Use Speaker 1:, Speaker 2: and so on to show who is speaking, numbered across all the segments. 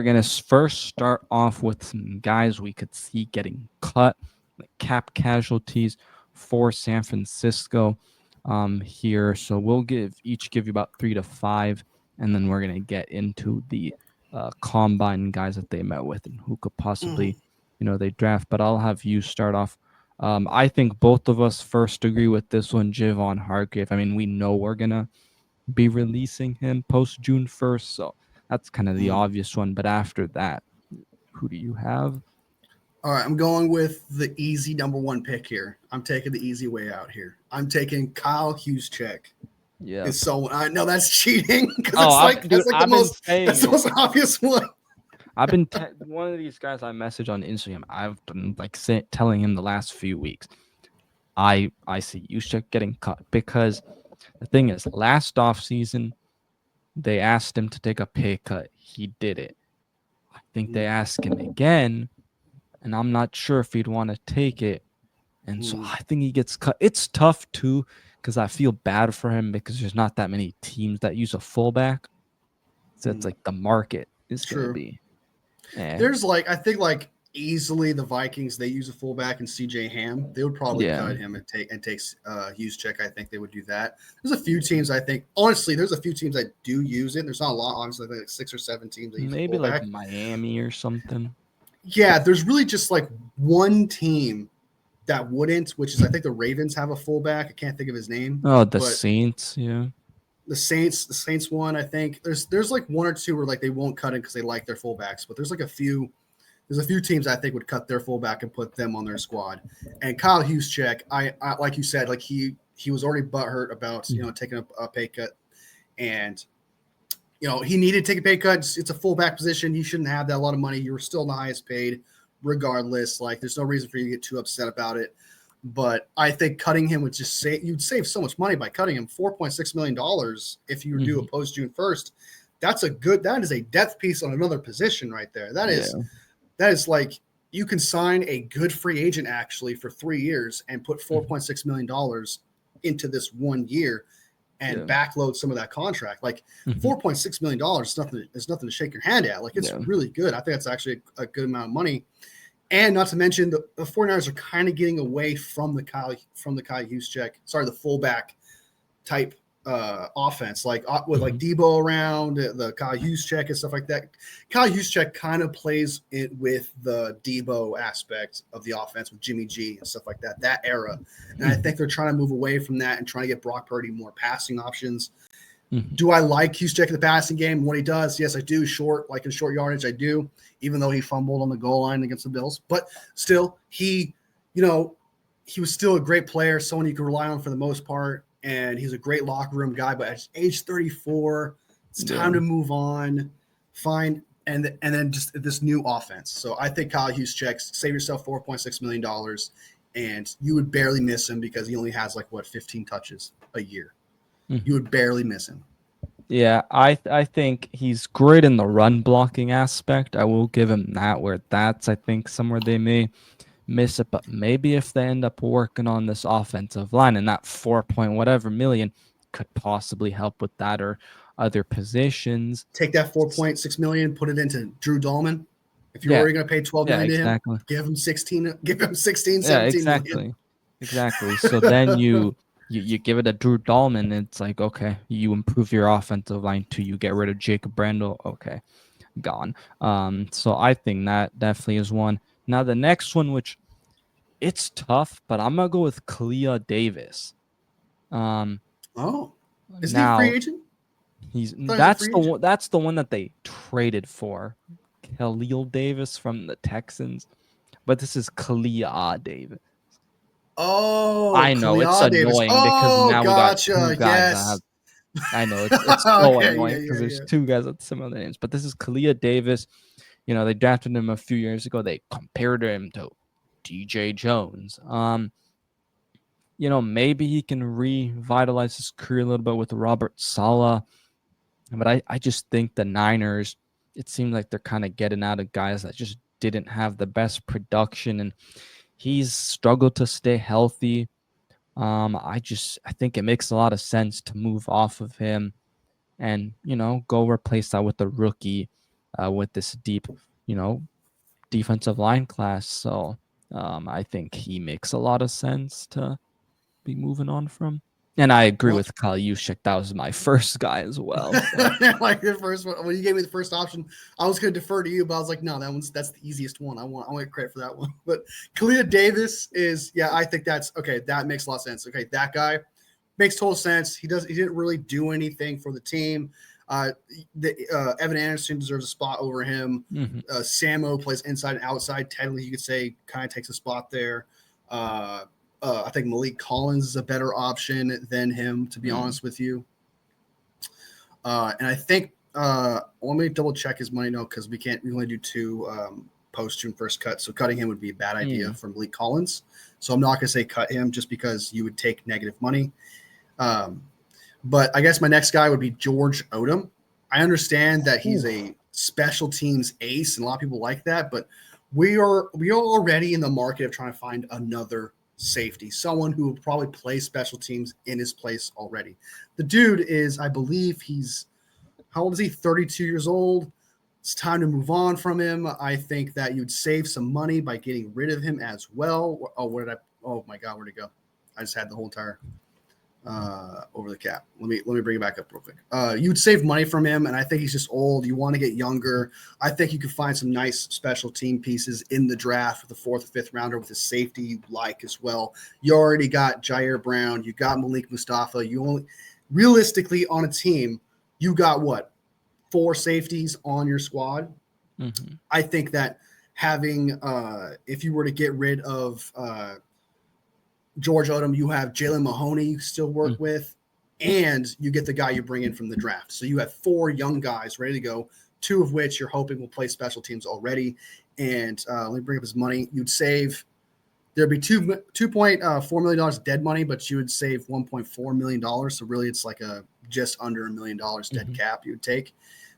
Speaker 1: We're going to first start off with some guys we could see getting cut, like cap casualties for San Francisco here. So we'll give you about 3 to 5, and then we're going to get into the combine guys that they met with and who could possibly, they draft. But I'll have you start off. I think both of us first agree with this one, Javon Hargrave. I mean, we know we're going to be releasing him post June 1st, so that's kind of the obvious one. But after that, who do you have?
Speaker 2: All right, I'm going with the easy number one pick here. I'm taking the easy way out here. I'm taking Kyle Juszczyk.
Speaker 1: Yeah.
Speaker 2: So I know that's cheating because
Speaker 1: that's
Speaker 2: the most obvious one.
Speaker 1: I've been one of these guys I message on Instagram. I've been telling him the last few weeks. I see Juszczyk getting cut because the thing is, last offseason, they asked him to take a pay cut. He did it. I think they asked him again, and I'm not sure if he'd want to take it. And so I think he gets cut. It's tough, too, because I feel bad for him because there's not that many teams that use a fullback. So it's like the market is going to be.
Speaker 2: There's I think easily the Vikings, they use a fullback and CJ Ham. They would probably cut him and take Juszczyk. I think they would do that. There's a few teams, I think, honestly, there's a few teams that do use it. There's not a lot, honestly, like 6 or 7 teams that use
Speaker 1: maybe
Speaker 2: fullback.
Speaker 1: like Miami or something.
Speaker 2: Yeah, there's really just one team that wouldn't, which is I think the Ravens have a fullback. I can't think of his name.
Speaker 1: Oh, the Saints, yeah.
Speaker 2: The Saints one, I think. There's one or two where they won't cut it because they like their fullbacks, but there's a few teams I think would cut their fullback and put them on their squad. And Kyle Juszczyk, I like you said, he was already butthurt about taking a pay cut, and he needed to take a pay cut. It's a fullback position. He shouldn't have that a lot of money. You were still the highest paid, regardless. There's no reason for you to get too upset about it. But I think cutting him would just you'd save so much money by cutting him. $4.6 million if you do a post June 1st. That is a depth piece on another position right there. That is you can sign a good free agent actually for 3 years and put $4.6 million into this 1 year and backload some of that contract. $4.6 million is nothing to shake your hand at. It's really good. I think that's actually a good amount of money. And not to mention the 49ers are kind of getting away from the Kyle Juszczyk, the fullback type offense, with Debo around, the Kyle Juszczyk and stuff like that. Kyle Juszczyk kind of plays it with the Debo aspect of the offense with Jimmy G and stuff like that era. And I think they're trying to move away from that and trying to get Brock Purdy more passing options. Do I like Juszczyk in the passing game? What he does? Yes, I do. In short yardage, I do, even though he fumbled on the goal line against the Bills. But still, he was still a great player, someone you could rely on for the most part. And he's a great locker room guy. But at age 34, it's time to move on, find and then just this new offense. So I think Kyle Juszczyk, save yourself $4.6 million, and you would barely miss him because he only has 15 touches a year. You would barely miss him.
Speaker 1: Yeah, I think he's great in the run blocking aspect. I will give him that, where that's, I think, somewhere they may miss it. But maybe if they end up working on this offensive line and that 4 million could possibly help with that or other positions.
Speaker 2: Take that 4.6 million, put it into Drew Dahlman. If you're already going to pay 12 million to him, give him 16, 17 million.
Speaker 1: Exactly. So then you give it a Drew Dahlman, it's okay, you improve your offensive line till you get rid of Jacob Brandel. Okay, gone. So I think that definitely is one. Now the next one, which it's tough, but I'm gonna go with Kalia Davis.
Speaker 2: Isn't he a free agent?
Speaker 1: That's the one that they traded for, Khalil Davis from the Texans, but this is Kalia Davis.
Speaker 2: Oh,
Speaker 1: I know it's annoying because now we got 2 guys.
Speaker 2: Yes.
Speaker 1: I know it's so annoying because there's 2 guys with similar names. But this is Kalia Davis. They drafted him a few years ago. They compared him to DJ Jones. Maybe he can revitalize his career a little bit with Robert Saleh. But I just think the Niners, it seems like they're kind of getting out of guys that just didn't have the best production, and he's struggled to stay healthy. I think it makes a lot of sense to move off of him and, go replace that with a rookie. with this deep, defensive line class. So I think he makes a lot of sense to be moving on from. And I agree
Speaker 2: Well,
Speaker 1: with Kyle Juszczyk. That was my first guy as well. So.
Speaker 2: like the first one, when you gave me the first option, I was going to defer to you, but I was like, no, that's the easiest one. I want credit for that one. But Khalil Davis is, yeah, I think that's okay. That makes a lot of sense. Okay, that guy makes total sense. He didn't really do anything for the team. Evan Anderson deserves a spot over him.
Speaker 1: Mm-hmm.
Speaker 2: Samo plays inside and outside. Technically, you could say kind of takes a spot there. I think Malik Collins is a better option than him, to be honest with you. And I think let me double check his money note because we only do 2 post-June first cuts. So cutting him would be a bad idea for Malik Collins. So I'm not going to say cut him just because you would take negative money. But I guess my next guy would be George Odom. I understand that he's a special teams ace, and a lot of people like that, but we are already in the market of trying to find another safety, someone who will probably play special teams in his place already. The dude is, I believe how old is he? 32 years old. It's time to move on from him. I think that you'd save some money by getting rid of him as well. Oh my God, where'd it go? I just had the whole entire over the cap. Let me bring it back up real quick. You'd save money from him, and I think he's just old. You want to get younger. I think you could find some nice special team pieces in the draft with the 4th or 5th rounder with a safety you like as well. You already got Jair Brown. You got Malik Mustafa. You only realistically on a team, you got what? 4 safeties on your squad. Mm-hmm. I think that having if you were to get rid of George Odom, you have Jalen Mahoney you still work with, and you get the guy you bring in from the draft. So you have 4 young guys ready to go, 2 of which you're hoping will play special teams already. And let me bring up his money. You'd save – there'd be $2.4 million dead money, but you would save $1.4 million. So really it's like just under $1 million dead cap you would take.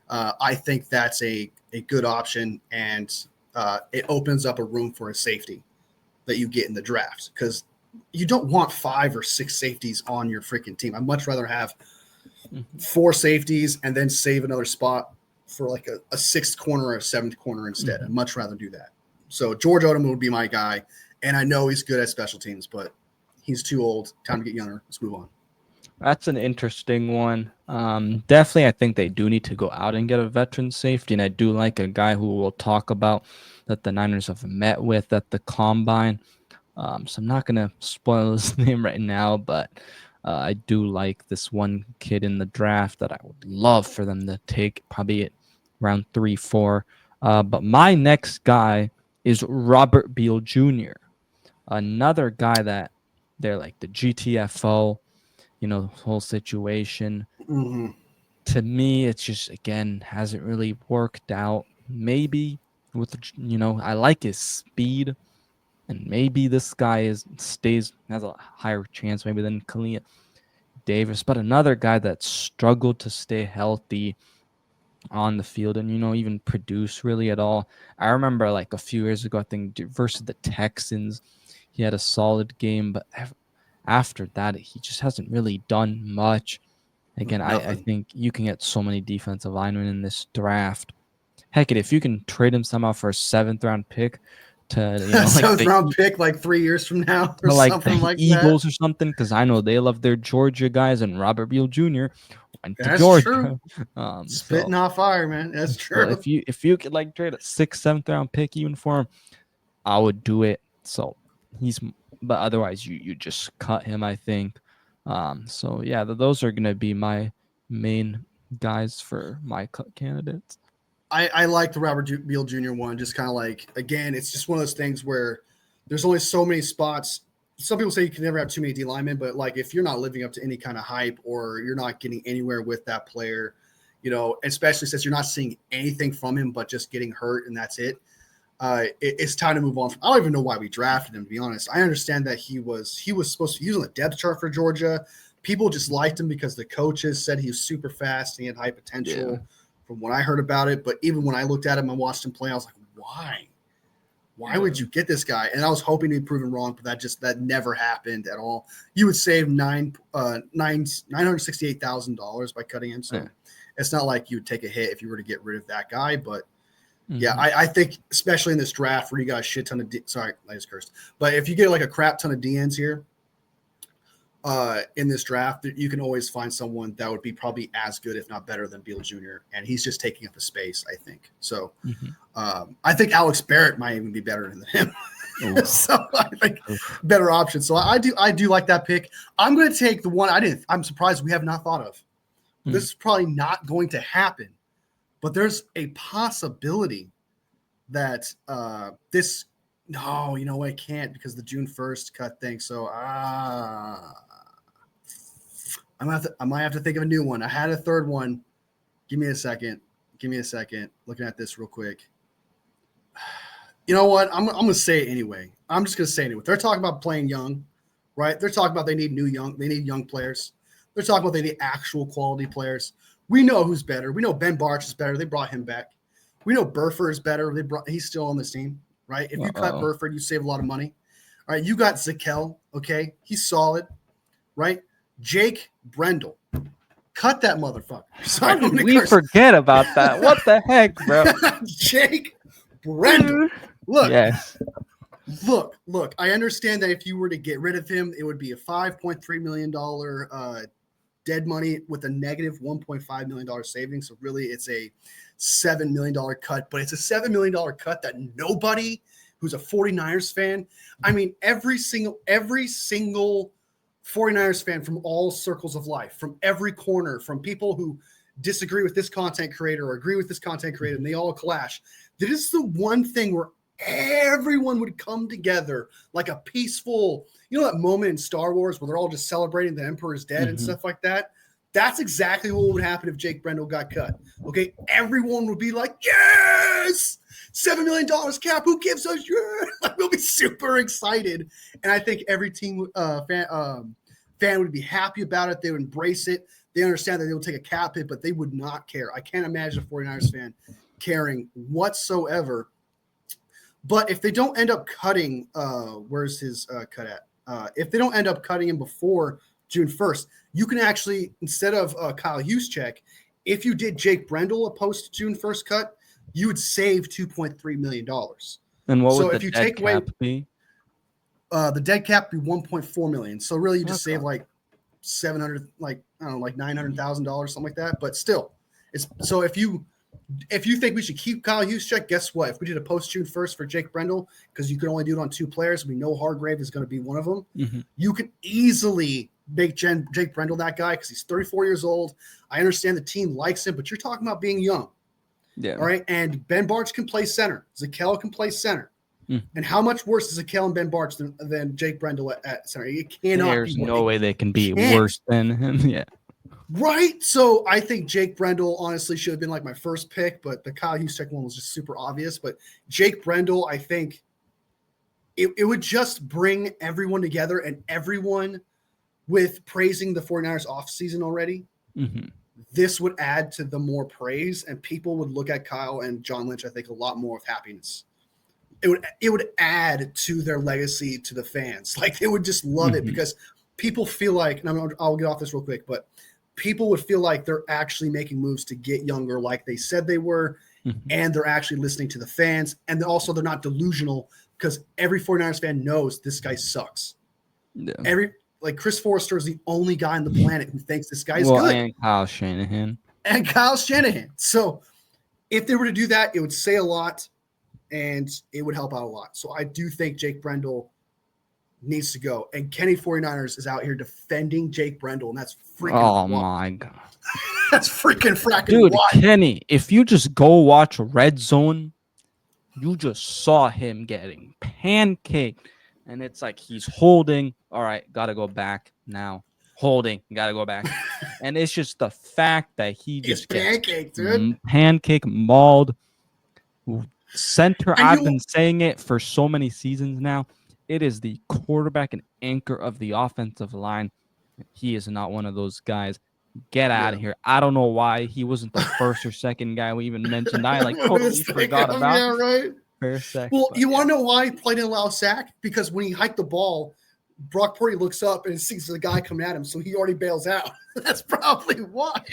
Speaker 2: I think that's a good option, and it opens up a room for a safety that you get in the draft because – you don't want 5 or 6 safeties on your freaking team. I'd much rather have 4 safeties and then save another spot for like a 6th corner or a 7th corner instead. I'd much rather do that. So George Odom would be my guy. And I know he's good at special teams, but he's too old. Time to get younger. Let's move on.
Speaker 1: That's an interesting one. Definitely, I think they do need to go out and get a veteran safety. And I do like a guy who we'll talk about that the Niners have met with at the Combine. So I'm not going to spoil his name right now, but I do like this one kid in the draft that I would love for them to take probably at around 3-4. But my next guy is Robert Beal Jr., another guy that they're like the GTFO, the whole situation.
Speaker 2: Mm-hmm.
Speaker 1: To me, it's just, again, hasn't really worked out. Maybe with, I like his speed. And maybe this guy has a higher chance maybe than Khalil Davis, but another guy that struggled to stay healthy on the field and, even produce really at all. I remember like a few years ago, I think versus the Texans, he had a solid game, but after that, he just hasn't really done much. Again, I think you can get so many defensive linemen in this draft. Heck, if you can trade him somehow for a 7th round pick, to
Speaker 2: like 7th round pick like 3 years from now or
Speaker 1: like
Speaker 2: something like
Speaker 1: Eagles
Speaker 2: that.
Speaker 1: or something, because I know they love their Georgia guys, and Robert Beal Jr. went to
Speaker 2: That's
Speaker 1: Georgia.
Speaker 2: True. Spitting off fire, man. That's true.
Speaker 1: So if you could like trade a 6th, 7th round pick even for him, I would do it. So but otherwise you just cut him, I think. So yeah, those are gonna be my main guys for my cut candidates.
Speaker 2: I like the Robert Beal Jr. one. Just kind of like, again, it's just one of those things where there's only so many spots. Some people say you can never have too many D linemen, but like if you're not living up to any kind of hype or you're not getting anywhere with that player, especially since you're not seeing anything from him but just getting hurt and that's it. It's time to move on. I don't even know why we drafted him, to be honest. I understand that he was supposed to be on the depth chart for Georgia. People just liked him because the coaches said he was super fast and he had high potential. Yeah. From when I heard about it, but even when I looked at him and watched him play, I was like, why? Why would you get this guy? And I was hoping to be proven wrong, but that never happened at all. You would save $968,000 by cutting him. So it's not like you would take a hit if you were to get rid of that guy. But yeah, I think especially in this draft where you got a shit ton of sorry, I just cursed. But if you get like a crap ton of DNs here in this draft, you can always find someone that would be probably as good, if not better, than Beal Jr. And he's just taking up a space, I think. So I think Alex Barrett might even be better than him. So I think better option. So I do like that pick. I'm going to take the one I'm surprised we have not thought of. This is probably not going to happen, but there's a possibility that no, you know, I can't because the June 1st cut thing. So I might have to think of a new one. I had a third one. Give me a second. Looking at this real quick. You know what? I'm going to say it anyway. I'm just going to say it anyway. They're talking about playing young, right? They're talking about they need young players. They're talking about they need actual quality players. We know who's better. We know Ben Barch is better. They brought him back. We know Burford is better. He's still on this team, right? If you cut Burford, you save a lot of money. All right, you got Zakelj, okay? He's solid, right? Jake Brendel. Cut that motherfucker.
Speaker 1: How did we forget about that? What the heck, bro?
Speaker 2: Jake Brendel. Look.
Speaker 1: Yes.
Speaker 2: Look. I understand that if you were to get rid of him, it would be a $5.3 million dead money with a negative $1.5 million savings. So really it's a $7 million cut, but it's a $7 million cut that nobody who's a 49ers fan, I mean, every single 49ers fan from all circles of life, from every corner, from people who disagree with this content creator or agree with this content creator, and they all clash. This is the one thing where everyone would come together like a peaceful, you know, that moment in Star Wars where they're all just celebrating the Emperor's dead and stuff like that. That's exactly what would happen if Jake Brendel got cut. Okay, everyone would be like, yes, $7 million cap. Who gives us your? Like, we'll be super excited, and I think every team fan would be happy about it. They would embrace it. They understand that they will take a cap hit, but they would not care. I can't imagine a 49ers fan caring whatsoever. But if they don't end up cutting, where's his cut at? If they don't end up cutting him before June 1st, you can actually, instead of Kyle Juszczyk, if you did Jake Brendel a post June 1st cut, you would save $2.3 million.
Speaker 1: And what would the dead cap be?
Speaker 2: The dead cap would be $1.4 million. So really you just save like $700, like, I don't know, like $900,000, something like that. But still, it's so if you think we should keep Kyle Juszczyk, guess what? If we did a post June 1st for Jake Brendel, because you can only do it on two players, we know Hargrave is going to be one of them. You can easily make Jake Brendel that guy because he's 34 years old. I understand the team likes him, but you're talking about being young. Yeah. All right. And Ben Barch can play center. Zakelj can play center. And how much worse is Zakelj and Ben Barch than Jake Brendel at center? It cannot.
Speaker 1: There's no way they can be worse than him. Yeah.
Speaker 2: Right. So I think Jake Brendel honestly should have been like my first pick, but the Kyle Juszczyk one was just super obvious. But Jake Brendel, I think it would just bring everyone together, and everyone with praising the 49ers offseason already. This would add to the more praise, and people would look at Kyle and John Lynch, I think, a lot more of happiness. It would add to their legacy to the fans. Like, they would just love it because people feel like, and I'll get off this real quick, but people would feel like they're actually making moves to get younger like they said they were, and they're actually listening to the fans. And also they're not delusional because every 49ers fan knows this guy sucks. Yeah. Like Chris Forrester is the only guy on the planet who thinks this guy's good.
Speaker 1: And Kyle Shanahan.
Speaker 2: So if they were to do that, it would say a lot and it would help out a lot. So I do think Jake Brendel needs to go. And Kenny 49ers is out here defending Jake Brendel, and that's freaking
Speaker 1: my God.
Speaker 2: That's freaking
Speaker 1: Dude, wild. Kenny, if you just go watch Red Zone, you just saw him getting pancaked. And it's like he's holding. All right, got to go back now. Holding, got to go back. And it's just the fact that he just gets pancake mauled. Center, I've been saying it for so many seasons now. It is the quarterback and anchor of the offensive line. He is not one of those guys. Get out of here. I don't know why he wasn't the first or second guy we even mentioned. I totally forgot about.
Speaker 2: Yeah, right.
Speaker 1: Well,
Speaker 2: you want to know why he played in a loud sack? Because when he hiked the ball, Brock Purdy looks up and sees the guy coming at him, so he already bails out. That's probably why.